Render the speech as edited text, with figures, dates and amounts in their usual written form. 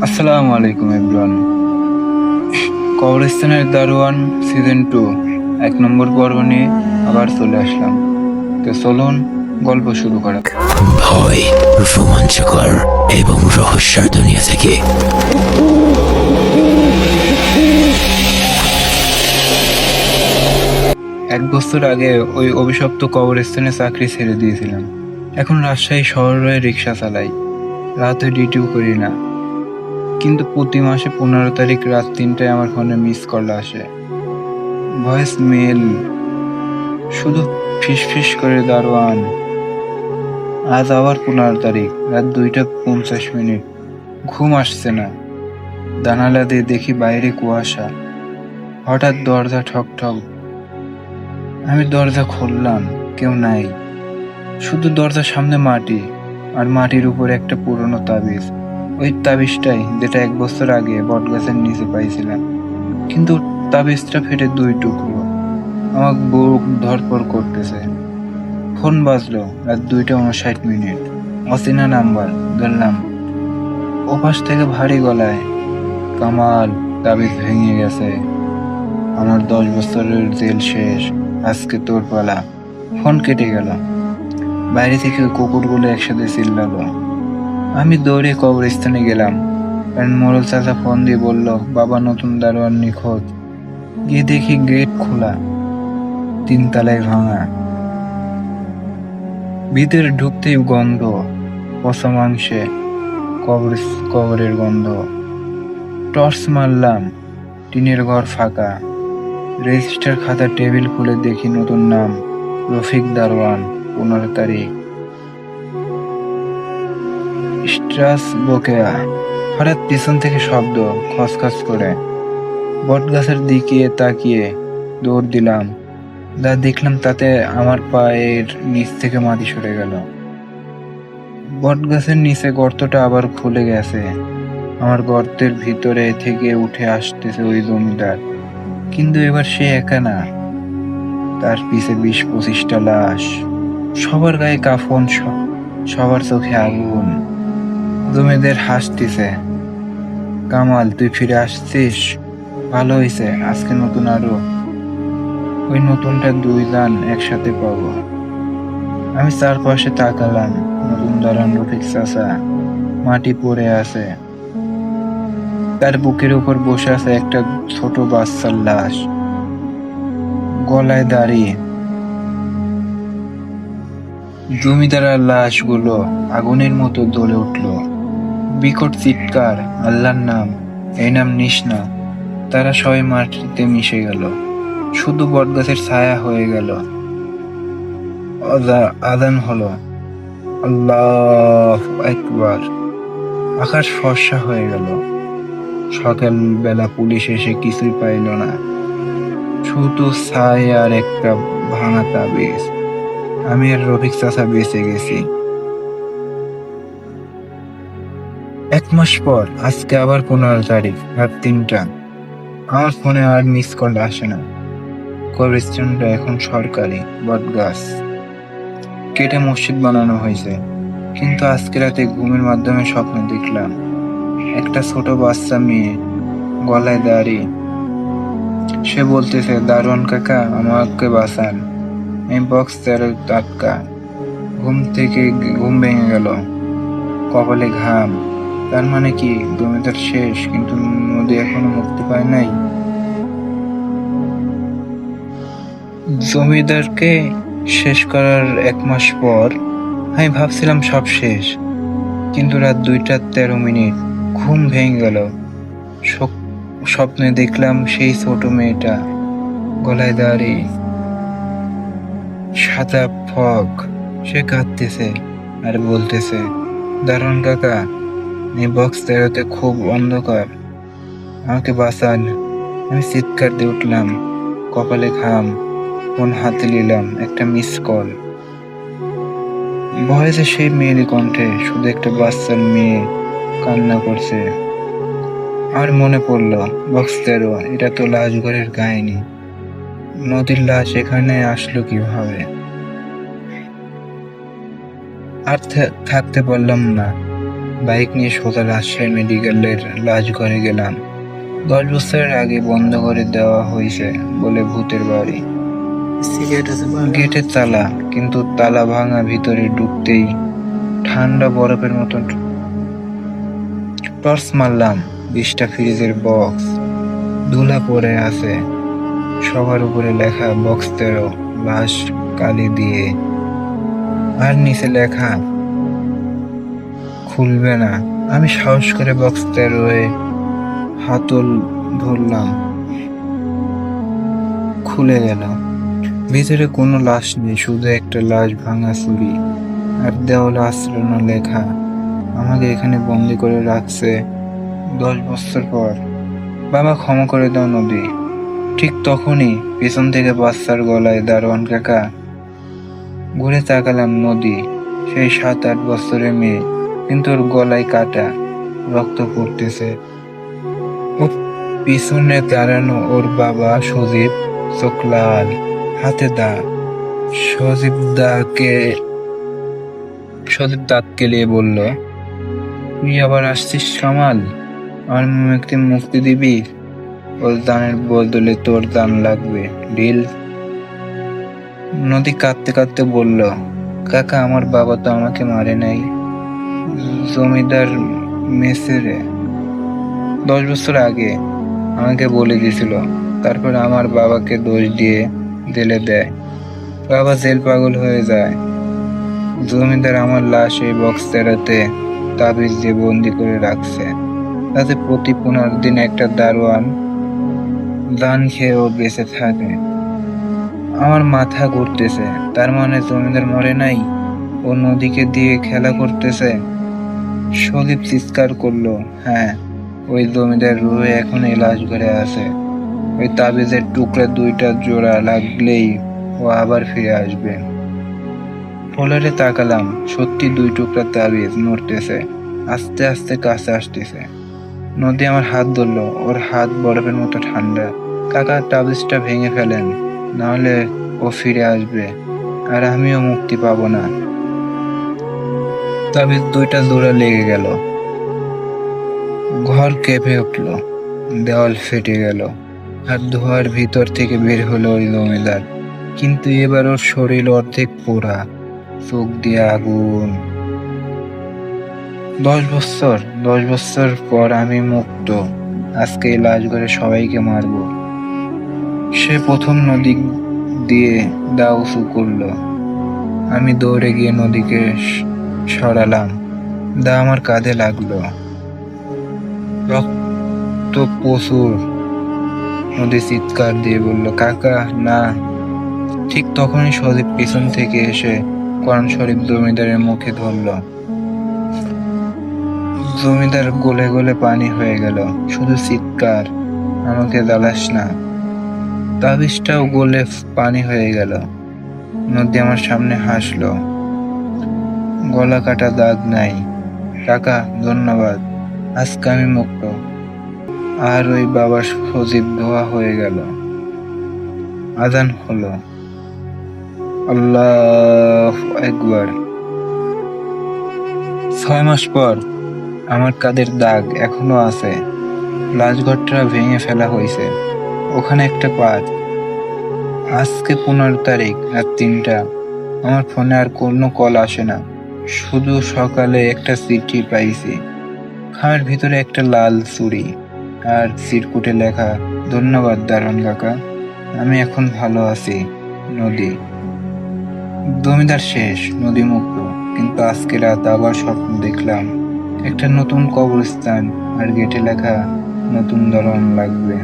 আসসালামু আলাইকুম এভরিওয়ান। কবরস্থানের দারোয়ান সিজন 2 1 নম্বর পর্ব নিয়ে আবার চলে আসলাম। তো চলুন গল্প শুরু করা। ভয়, রোমাঞ্চকর এবং রহস্যের দুনিয়া থেকে। 1 বছর আগে ওই অভিশপ্ত কবরস্থানে চাকরি ছেড়ে দিয়েছিলাম। এখন রাজশাহী শহরে রিক্সা চালাই, রাতে ডিউটিও করি না। কিন্তু প্রতি মাসে 15 তারিখ রাত 3টায় আমার ফোনে মিস কল আসে, ভয়েস মেল, শুধু ফিস ফিস করে, দারোয়ান আজ আবার 15 তারিখ রাত 2টা 50 মিনিট। ঘুম আসছে না, জানালা দিয়ে দেখি বাইরে কুয়াশা। হঠাৎ দরজা ঠক ঠক। আমি দরজা খুললাম, কেউ নাই, শুধু দরজার সামনে মাটি, আর মাটির উপরে একটা পুরনো তাবিজ। ওই তাবিজটাই যেটা 1 বছর আগে বটগাছের নিচে পাইছিলাম, কিন্তু তাবিজটা ফেটে 2 টুকরো। আমার বুক ধড়ফড় করতেছে। ফোন বাজলো, রাত 2টা 59 মিনিট। অচেনা নাম্বার, ধরলাম। ওপাশ থেকে ভারী গলায়, কামাল, তাবিজ ভেঙে গেছে, আমার 10 বছরের জেল শেষ, আজকে তোর পালা। ফোন কেটে গেল। বাইরে থেকে কুকুরগুলো একসাথে চিল্লালো। আমি দৌড়ে কবরস্থানে গেলাম, কারণ মোড়ল চাচা ফোন দিয়ে বলল বাবা নতুন দারোয়ান নিখোঁজ। গিয়ে দেখি গেট খোলা, 3 তলায় ভাঙা। ভিতরে ঢুকতেই গন্ধ, পচা মাংসে, কবরের গন্ধ। টর্চ মারলাম, টিনের ঘর ফাঁকা। রেজিস্টার খাতা টেবিল খুলে দেখি নতুন নাম, রফিক দারোয়ান, 15 তারিখ। স্ট্রাস বকেয়া। হঠাৎ পিছন থেকে শব্দ, খসখস করে। বটগাছের দিকে তাকিয়ে দৌড় দিলাম। যা দেখলাম তাতে আমার পায়ের নিচ থেকে মাটি সরে গেল। বটগাছের নিচে গর্তটা আবার খুলে গেছে। আমার গর্তের ভিতরে থেকে উঠে আসতেছে ওই জমিদার, কিন্তু এবার সে একা না, তার পিছে 20-25টা লাশ। সবার গায়ে কাফন, সবার চোখে আগুন। জমিদার হাসতেছে। কামাল, তুই ফিরে আসছিস, ভালো হয়েছে, আজকে নতুন আরো। ওই নতুনটা 2 জন একসাথে পাবো। আমি চারপাশে তাকালাম, নতুন দাঁড়ান রফিক চাচা, মাটি পড়ে আছে। তার বুকের উপর বসে আছে একটা ছোট বাচ্চার লাশ, গলায় দাঁড়িয়ে। জমিদারের লাশগুলো আগুনের মতো জ্বলে উঠল। বিকট চিৎকার, আল্লাহর নাম, এই নাম নিস না। তারা সবাই মাটিতে মিশে গেল, শুধু বটগাছের ছায়া হয়ে গেল। আজান হলো, আল্লাহু আকবার। আকাশ ফর্সা হয়ে গেল। সকালবেলা পুলিশ এসে কিছুই পাইল না, শুধু ছাই আর একটা ভাঙা তাবিজ। আমি আর রফিক চাচা বেঁচে গেছি। 1 মাস পর, আজকে আবার 15 তারিখ রাত 3টা। আমার ফোনে আর মিস কল আসে না। কবরস্থানটা এখন সরকারি, বটগাছ কেটে মসজিদ বানানো হয়েছে। কিন্তু আজকে রাতে ঘুমের মাধ্যমে স্বপ্ন দেখলাম, একটা ছোট বাচ্চা মেয়ে, গলায় দাড়ি। সে বলতেছে, দারোয়ান কাকা আমাকে বাঁচান, এই বক্স 13 টাটকা। ঘুম ভেঙে গেল, কপালে ঘাম। তার মানে কি জমিদার শেষ, কিন্তু নদী এখনো মুক্তি পায় নাই? জমিদারকে শেষ করার 1 মাস পর আমি ভাবছিলাম সব শেষ, কিন্তু রাত 2টা 13 মিনিট ঘুম ভেঙে গেল। স্বপ্নে দেখলাম সেই ছোট মেয়েটা, গলায় দাড়ি, সাদা ফগ। সে কাঁদতেছে আর বলতেছে, দারোয়ান কাকা, এই বক্স 13-তে খুব অন্ধকার, আমাকে বাঁচান। আমি চিৎকার দিয়ে উঠলাম, কপালে ঘাম, ফোন হাতে নিলাম, একটা মিস কল। ভয়েসে সেই মেয়েরই কণ্ঠে, শুধু একটা বাচ্চার মেয়ে কান্না করছে। আর মনে পড়লো, বক্স 13, এটা তো লাশঘরের কাহিনী। নদীর লাশ এখানে আসলো কিভাবে? আর থাকতে পারলাম না। বাইক নিয়ে সোজা রাজশাহী মেডিকেলের লাশঘরে গেলাম। 10 বছরের আগে বন্ধ করে দেওয়া হয়েছে বলে ভূতের বাড়ি। সিগারেট আছে গেটের তালা, কিন্তু তালা ভাঙা। ভিতরে ঢুকতেই ঠান্ডা বরফের মতন। টর্চ মারলাম, 20টা ফ্রিজের বক্স ধুলা পড়ে আছে। সবার উপরে লেখা বক্স 13, লাশ কালি দিয়ে। আর নিচে লেখা খুলবে না। আমি সাহস করে বক্স 13 হাতল ধরলাম, খুলে গেল। ভিতরে কোনো লাশ নেই, শুধু একটা লাশ ভাঙা ছুরি আর দেওয়ালে আশ্রয় লেখা, আমাকে এখানে বন্দি করে রাখছে 10 বছর পর। বাবা, ক্ষমা করে দাও নদী। ঠিক তখনই পেছন থেকে বাচ্চার গলায় দারোয়ান কাকা। ঘুরে তাকালাম, নদী, সেই 7-8 বছরের মেয়ে, কিন্তু ওর গলায় কাটা, রক্ত পড়তেছে। ও পিছনে দাঁড়ানো ওর বাবা সজীব, চোখ লাল, হাতে দা। সজীব দাঁত কেলিয়ে বলল, তুই আবার আসছিস কামাল? আমার মেয়েকে মুক্তি দিবি? ওর দানের বদলে তোর দান লাগবে, ডিল? নদী কাঁদতে কাঁদতে বলল, কাকা, আমার বাবা তো আমাকে মারে নাই, জমিদার মেসেরে 10 বছর আগে আমাকে বলে দিয়েছিল। তারপর আমার বাবাকে দোষ দিয়ে জেলে দেয়। বাবা জেল পাগল হয়ে যায়। জমিদার আমার লাশ এই বক্স 13-তে তাবিজ দিয়ে বন্দি করে রাখছে, তাতে প্রতি 15 দিন একটা দারোয়ান দান খেয়েও বেঁচে থাকে। আমার মাথা ঘুরতেছে। তার মানে জমিদার মরে নাই, ও নদীকে দিয়ে খেলা করতেছে। সজীব চিৎকার করলো, হ্যাঁ, ওই জমিদার রুহে এখন এই লাশ ঘরে আছে। ওই তাবিজের টুকরা 2টা জোড়া লাগলেই ও আবার ফিরে আসবে। ফলারে তাকালাম, সত্যি 2 টুকরা তাবিজ নড়তেছে, আস্তে আস্তে কাছে আসতেছে। নদী আমার হাত ধরলো, ওর হাত বরফের মতো ঠান্ডা। কাকা, তাবিজটা ভেঙে ফেলেন, নাহলে ও ফিরে আসবে আর আমিও মুক্তি পাবো না। তাবিজ 2টা জোড়া লেগে গেল, ঘর কেঁপে উঠলো, দেওয়াল ফেটে গেল, আর ধোয়ার ভিতর থেকে বের হলো ওই জমিদার। কিন্তু এবার ওর শরীর অর্ধেক পোড়া, চোখ দিয়ে আগুন। 10 বছর পর আমি মুক্ত। আজকে এই লাশ ঘরে সবাইকে মারবো। সে প্রথম নদী দিয়ে দা উঁচু করলো। আমি দৌড়ে গিয়ে নদীকে সরালাম। দা আমার কাঁধে লাগলো, রক্ত প্রচুর। নদী চিৎকার দিয়ে বলল, কাকা, না। ঠিক তখনই সজীব পিছন থেকে এসে কোরআন শরীফ জমিদারের মুখে ধরল। জমিদার গলে গলে পানি হয়ে গেল, শুধু চিৎকার, আমাকে জ্বালাস না। তাবিজটাও গলে পানি হয়ে গেল। নদী আমার সামনে হাসলো, গলা কাটা দাগ নাই। কাকা, ধন্যবাদ, আজকে আমি মুক্ত। আর ওই বাবার সজীব ধোয়া হয়ে গেল। আজান হলো, আল্লাহু আকবার। 6 মাস পর আমার কাঁধের দাগ এখনো আছে। লাশঘরটা ভেঙে ফেলা হয়েছে, ওখানে একটা পাত। আজকে 15 তারিখ, রাত 3টা। আমার ফোনে আর কোনো কল আসে না, শুধু সকালে একটা চিঠি পাইছি, খামের ভিতরে একটা লাল চুড়ি আর চিরকুটে লেখা, ধন্যবাদ দারোয়ান কাকা, আমি এখন ভালো আছি। নদী। জমিদার শেষ, নদী মুক্ত। কিন্তু আজকে রাত আবার স্বপ্ন দেখলাম, একটা নতুন কবরস্থান আর গেটে লেখা, নতুন দারোয়ান লাগবে।